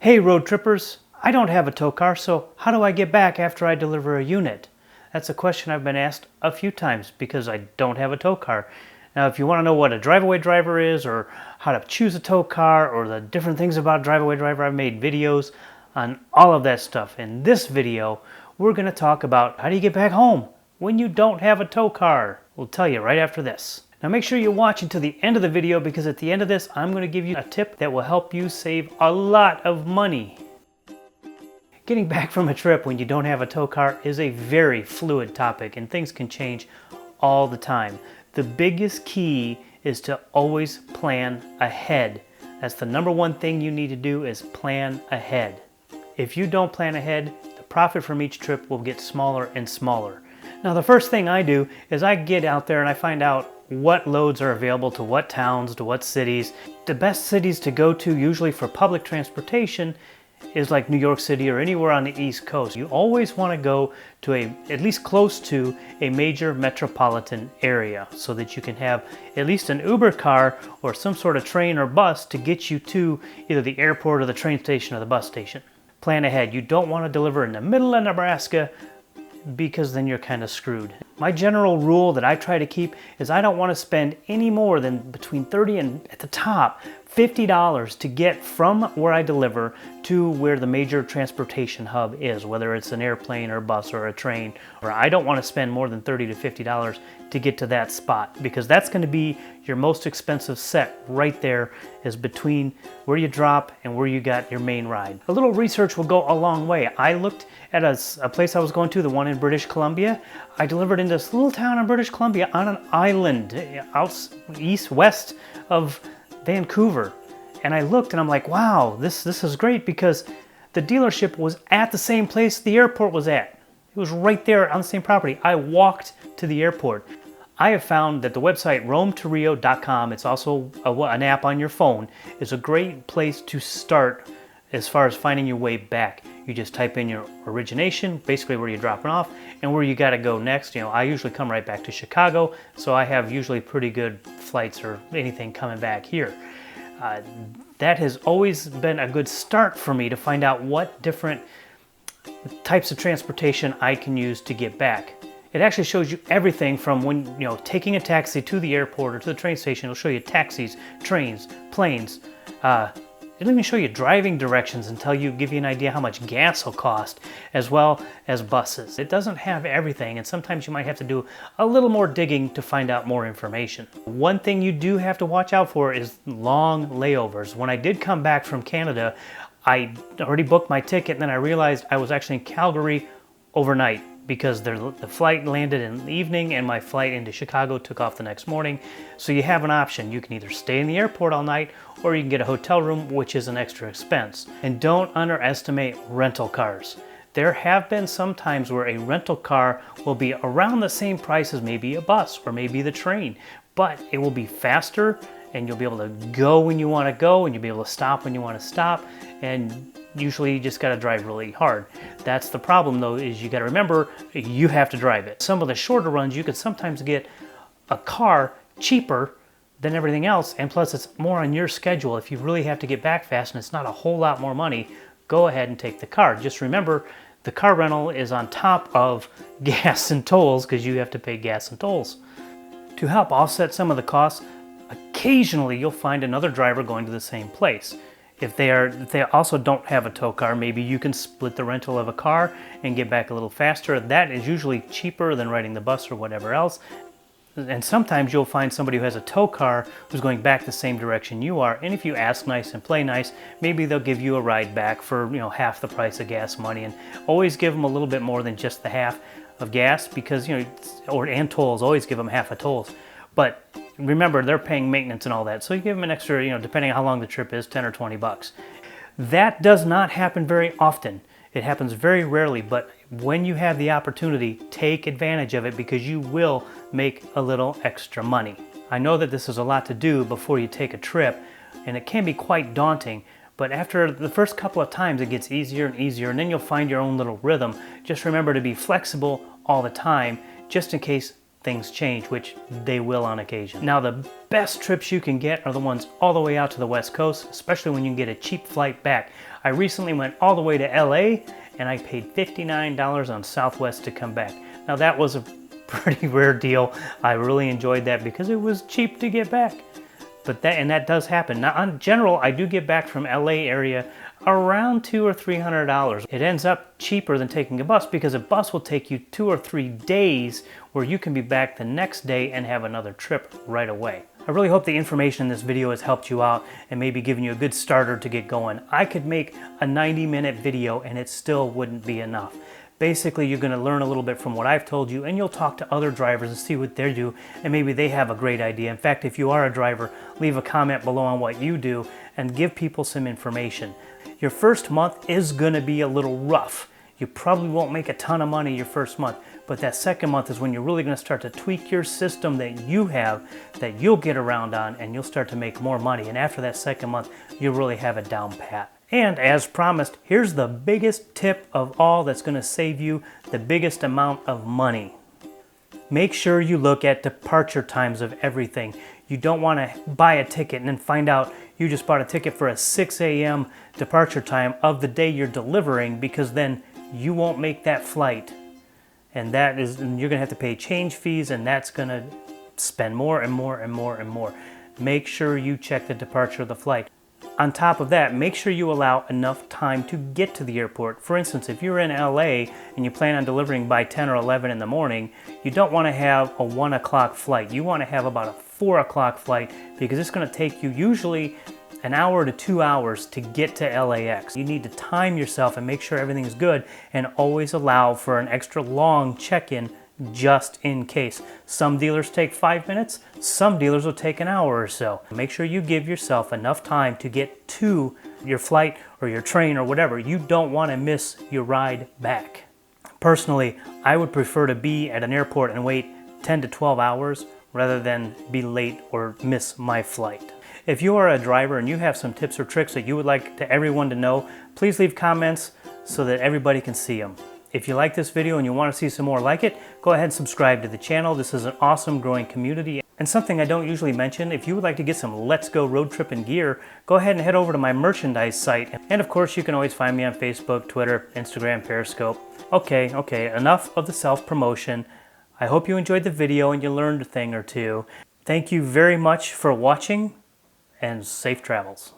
Hey road trippers, I don't have a tow car, so how do I get back after I deliver a unit? That's a question I've been asked a few times because I don't have a tow car. Now if you want to know what a Driveaway driver is or how to choose a tow car or the different things about Driveaway driver, I've made videos on all of that stuff. In this video, we're going to talk about how do you get back home when you don't have a tow car. We'll tell you right after this. Now make sure you watch until the end of the video because at the end of this, I'm going to give you a tip that will help you save a lot of money. Getting back from a trip when you don't have a tow car is a very fluid topic and things can change all the time. The biggest key is to always plan ahead. That's the number one thing you need to do is plan ahead. If you don't plan ahead, the profit from each trip will get smaller and smaller. Now the first thing I do is I get out there and I find out what loads are available to what towns, to what cities. The best cities to go to usually for public transportation is like New York City or anywhere on the East Coast. You always want to go to at least close to a major metropolitan area so that you can have at least an Uber car or some sort of train or bus to get you to either the airport or the train station or the bus station. Plan ahead. You don't want to deliver in the middle of Nebraska because then you're kind of screwed. My general rule that I try to keep is I don't want to spend any more than between $30 and at the top $50 to get from where I deliver to where the major transportation hub is, whether it's an airplane or a bus or a train. Or I don't want to spend more than $30 to $50 to get to that spot because that's going to be your most expensive set right there is between where you drop and where you got your main ride. A little research will go a long way. I looked at a place I was going to, the one in British Columbia. I delivered in this little town in British Columbia on an island out west of Vancouver. And I looked and I'm like, wow, this is great because the dealership was at the same place the airport was at. It was right there on the same property. I walked to the airport. I have found that the website roamtorio.com, it's also an app on your phone, is a great place to start as far as finding your way back. You just type in your origination, basically where you're dropping off, and where you got to go next. You know, I usually come right back to Chicago, so I have usually pretty good flights or anything coming back here. That has always been a good start for me to find out what different types of transportation I can use to get back. It actually shows you everything from when, taking a taxi to the airport or to the train station. It'll show you taxis, trains, planes. It'll even show you driving directions and give you an idea how much gas will cost, as well as buses. It doesn't have everything, and sometimes you might have to do a little more digging to find out more information. One thing you do have to watch out for is long layovers. When I did come back from Canada, I already booked my ticket, and then I realized I was actually in Calgary overnight because the flight landed in the evening and my flight into Chicago took off the next morning. So you have an option. You can either stay in the airport all night or you can get a hotel room, which is an extra expense. And don't underestimate rental cars. There have been some times where a rental car will be around the same price as maybe a bus or maybe the train, but it will be faster and you'll be able to go when you want to go and you'll be able to stop when you want to stop, and usually you just got to drive really hard. That's the problem though, is you got to remember you have to drive it. Some of the shorter runs you could sometimes get a car cheaper than everything else, and plus it's more on your schedule. If you really have to get back fast and it's not a whole lot more money, go ahead and take the car. Just remember the car rental is on top of gas and tolls because you have to pay gas and tolls. To help offset some of the costs, occasionally you'll find another driver going to the same place. If they also don't have a tow car, maybe you can split the rental of a car and get back a little faster. That is usually cheaper than riding the bus or whatever else. And sometimes you'll find somebody who has a tow car who's going back the same direction you are. And if you ask nice and play nice, maybe they'll give you a ride back for half the price of gas money. And always give them a little bit more than just the half of gas because and tolls. Always give them half of tolls. But remember, they're paying maintenance and all that. So you give them an extra, depending on how long the trip is, 10 or 20 bucks. That does not happen very often. It happens very rarely, but when you have the opportunity, take advantage of it because you will make a little extra money. I know that this is a lot to do before you take a trip, and it can be quite daunting, but after the first couple of times, it gets easier and easier, and then you'll find your own little rhythm. Just remember to be flexible all the time, just in case things change, which they will on occasion. Now, the best trips you can get are the ones all the way out to the West Coast, especially when you can get a cheap flight back. I recently went all the way to LA and I paid $59 on Southwest to come back. Now, that was a pretty rare deal. I really enjoyed that because it was cheap to get back. But that does happen. Now, in general, I do get back from LA area around $200 or $300. It ends up cheaper than taking a bus because a bus will take you 2 or 3 days where you can be back the next day and have another trip right away. I really hope the information in this video has helped you out and maybe given you a good starter to get going. I could make a 90-minute video and it still wouldn't be enough. Basically, you're going to learn a little bit from what I've told you, and you'll talk to other drivers and see what they do, and maybe they have a great idea. In fact, if you are a driver, leave a comment below on what you do and give people some information. Your first month is going to be a little rough. You probably won't make a ton of money your first month, but that second month is when you're really going to start to tweak your system that you have, that you'll get around on, and you'll start to make more money. And after that second month, you'll really have it down pat. And as promised, here's the biggest tip of all that's going to save you the biggest amount of money. Make sure you look at departure times of everything. You don't want to buy a ticket and then find out you just bought a ticket for a 6 a.m. departure time of the day you're delivering, because then you won't make that flight. And you're going to have to pay change fees, and that's going to spend more and more and more and more. Make sure you check the departure of the flight. On top of that, make sure you allow enough time to get to the airport. For instance, if you're in LA and you plan on delivering by 10 or 11 in the morning, you don't want to have a 1 o'clock flight. You want to have about a 4 o'clock flight, because it's going to take you usually an hour to 2 hours to get to LAX. You need to time yourself and make sure everything is good, and always allow for an extra long check-in just in case. Some dealers take 5 minutes, some dealers will take an hour or so. Make sure you give yourself enough time to get to your flight or your train or whatever. You don't want to miss your ride back. Personally, I would prefer to be at an airport and wait 10 to 12 hours rather than be late or miss my flight. If you are a driver and you have some tips or tricks that you would like everyone to know, please leave comments so that everybody can see them. If you like this video and you want to see some more like it, go ahead and subscribe to the channel. This is an awesome growing community. And something I don't usually mention, if you would like to get some Let's Go road tripping gear, go ahead and head over to my merchandise site. And of course, you can always find me on Facebook, Twitter, Instagram, Periscope. Okay, enough of the self-promotion. I hope you enjoyed the video and you learned a thing or two. Thank you very much for watching, and safe travels.